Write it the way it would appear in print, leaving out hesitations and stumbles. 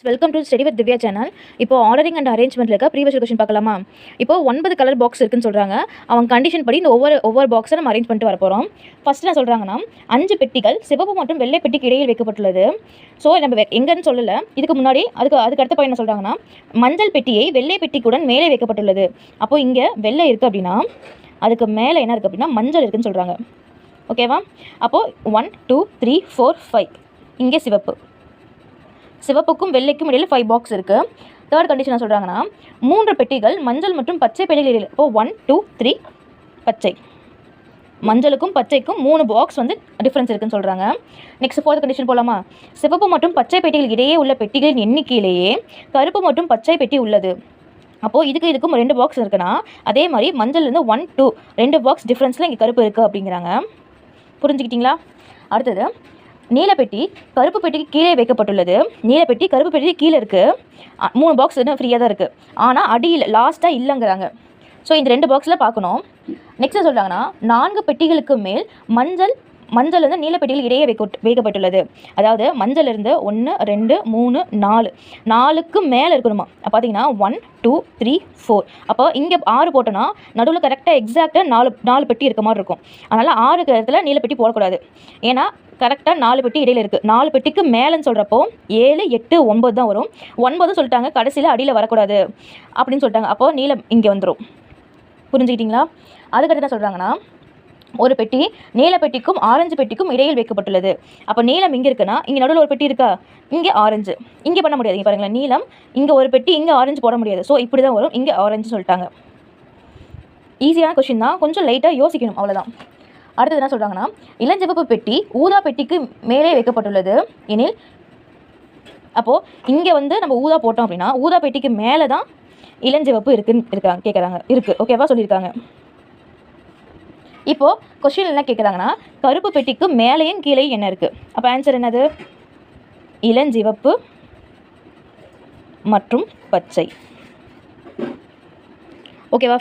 Welcome to study with Divya channel. இப்போ ordering and அரேஞ்ச்மெண்ட்ல இருக்க previous question பார்க்கலாமா? இப்போ 9 கலர் பாக்ஸ் இருக்குன்னு சொல்றாங்க. அவங்க கண்டிஷன் படி இந்த ஒவ்வொரு பாக்ஸை நம்ம அரேஞ்ச் பண்ணிட்டு வர போகிறோம். ஃபர்ஸ்ட் என்ன சொல்றாங்கன்னா 5 பெட்டிகள் சிவப்பு மற்றும் வெள்ளை பெட்டிக்கு இடையில் வைக்கப்பட்டுள்ளது. ஸோ நம்ம எங்கன்னு சொல்லலை. இதுக்கு முன்னாடி அதுக்கு அடுத்த பாயிண்ட் என்ன சொல்றாங்கன்னா மஞ்சள் பெட்டியை வெள்ளை பெட்டிக்குடன் மேலே வைக்கப்பட்டுள்ளது. அப்போ இங்கே வெள்ளை இருக்குது அப்படின்னா அதுக்கு மேலே என்ன இருக்குது அப்படின்னா மஞ்சள் இருக்குன்னு சொல்கிறாங்க. ஓகேவா? அப்போது 1 2 3 4 5 இங்கே சிவப்புக்கும் வெள்ளைக்கும் இடையில் 5 பாக்ஸ் இருக்குது. தேர்ட் கண்டிஷன் என்ன சொல்கிறாங்கன்னா 3 பெட்டிகள் மஞ்சள் மற்றும் பச்சை பெட்டிகள். இப்போது 1 2 3 பச்சை, மஞ்சளுக்கும் பச்சைக்கும் 3 பாக்ஸ் வந்து டிஃப்ரென்ஸ் இருக்குன்னு சொல்கிறாங்க. நெக்ஸ்ட் ஃபோர்த் கண்டிஷன் போகலாமா? சிவப்பு மற்றும் பச்சை பெட்டிகள் இடையே உள்ள பெட்டிகளின் எண்ணிக்கையிலேயே கருப்பு மற்றும் பச்சை பெட்டி உள்ளது. அப்போது இதுக்கும் 2 பாக்ஸ் இருக்குன்னா அதே மாதிரி மஞ்சள்லேருந்து 1 2 2 பாக்ஸ் டிஃப்ரென்ஸில் இங்கே கருப்பு இருக்குது அப்படிங்கிறாங்க. புரிஞ்சுக்கிட்டிங்களா? அடுத்தது நீலப்பெட்டி கருப்பு பெட்டிக்கு கீழே வைக்கப்பட்டுள்ளது. நீலப்பெட்டி கருப்பு பெட்டிக்கு கீழே இருக்குது. 3 பாக்ஸ் இன்னும் ஃப்ரீயாக தான் இருக்குது. ஆனால் அடியில் லாஸ்ட்டாக இல்லைங்கிறாங்க. ஸோ இந்த 2 பாக்ஸில் பார்க்கணும். நெக்ஸ்ட் சொல்கிறாங்கன்னா 4 பெட்டிகளுக்கு மேல் மஞ்சள் வந்து நீலப்பெட்டிகள் இடையே வைக்கப்பட்டுள்ளது. அதாவது மஞ்சள் இருந்து 1 2 3 4க்கு மேலே இருக்கணுமா? பார்த்தீங்கன்னா 1 2 3 4. அப்போ இங்கே 6 போட்டோன்னா நடுவில் கரெக்டாக எக்ஸாக்டாக 4 பெட்டி இருக்க மாதிரி இருக்கும். அதனால் 6 இடத்துல நீலப்பெட்டி போடக்கூடாது. ஏன்னா கரெக்டாக 4 பெட்டி இடையில் இருக்குது. 4 பெட்டிக்கு மேலேன்னு சொல்கிறப்போ 7 8 9 தான் வரும். 9 சொல்லிட்டாங்க, கடைசியில் அடியில் வரக்கூடாது அப்படின்னு சொல்லிட்டாங்க. அப்போது நீலம் இங்கே வந்துடும். புரிஞ்சுக்கிட்டிங்களா? அதுக்கடுத்து என்ன சொல்கிறாங்கன்னா ஒரு பெட்டி நீல பெட்டிக்கும் ஆரஞ்சு பெட்டிக்கும் இடையில் வைக்கப்பட்டுள்ளது. அப்போ நீலம் இங்கே இருக்குன்னா இங்கே நடுவில் ஒரு பெட்டி இருக்கா, இங்கே ஆரஞ்சு. இங்கே பண்ண முடியாது. இங்கே பாருங்களேன், நீலம் இங்கே ஒரு பெட்டி, இங்கே ஆரஞ்சு போட முடியாது. ஸோ இப்படி தான் வரும். இங்கே ஆரஞ்சு சொல்லிட்டாங்க. ஈஸியான கொஷின் தான், கொஞ்சம் லைட்டாக யோசிக்கணும், அவ்வளோதான். அடுத்தது என்ன சொல்கிறாங்கன்னா இளஞ்சிவப்பு பெட்டி ஊதா பெட்டிக்கு மேலே வைக்கப்பட்டுள்ளது எனில், அப்போது இங்கே வந்து நம்ம ஊதா போட்டோம் அப்படின்னா ஊதா பெட்டிக்கு மேலே தான் இளஞ்சிவப்பு இருக்குன்னு கேட்குறாங்க. இருக்குது, ஓகேவா சொல்லியிருக்காங்க. இப்போது கொஸ்டின் என்ன கேட்குறாங்கன்னா கருப்பு பெட்டிக்கு மேலேயும் கீழே என்ன இருக்குது? அப்போ ஆன்சர் என்னது? இளஞ்சிவப்பு மற்றும் பச்சை. ஓகேவா?